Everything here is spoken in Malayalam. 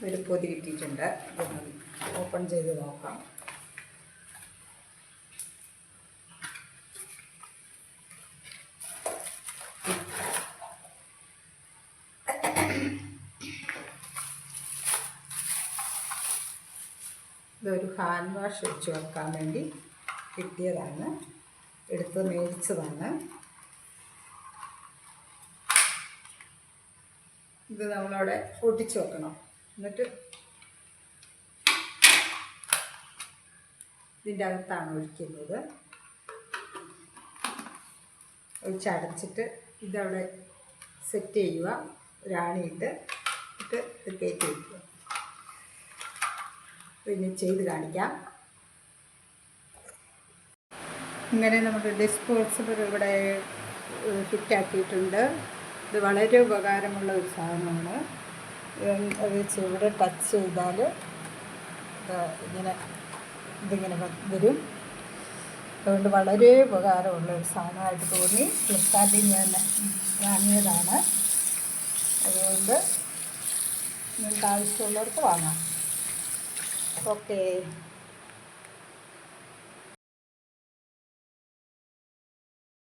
ഒരു പൊതി കിട്ടിയിട്ടുണ്ട്. ഓപ്പൺ ചെയ്ത് നോക്കാം. ഇതൊരു ഹാൻഡ് വാഷ് വെച്ച് വെക്കാൻ വേണ്ടി കിട്ടിയതാണ്, എടുത്ത് മേടിച്ചതാണ്. ഇത് നമ്മളവിടെ ഒട്ടിച്ച് വെക്കണം. എന്നിട്ട് ഇതിൻ്റെ അകത്താണ് ഒഴിക്കുന്നത്. ഒഴിച്ചടച്ചിട്ട് ഇതവിടെ സെറ്റ് ചെയ്യുക, ഒരാണിയിട്ട് ഇട്ട് ഇത് കയറ്റി വയ്ക്കുക. പിന്നെ ചെയ്ത് കാണിക്കാം. ഇങ്ങനെ നമുക്ക് ഡിസ്പോസിബിൾ ഇവിടെ ഫിറ്റാക്കിയിട്ടുണ്ട്. ഇത് വളരെ ഉപകാരമുള്ള ഒരു സാധനമാണ്. അത് ഇവിടെ ടച്ച് ചെയ്താൽ ഇതിങ്ങനെ വരും. അതുകൊണ്ട് വളരെ ഉപകാരമുള്ള ഒരു സാധനമായിട്ട് തോന്നി. ഫ്ലിപ്കാർട്ടിൽ ഞാൻ വാങ്ങിയതാണ്. അതുകൊണ്ട് നിങ്ങൾക്ക് ആവശ്യമുള്ളവർക്ക് വാങ്ങാം. ഓക്കേ.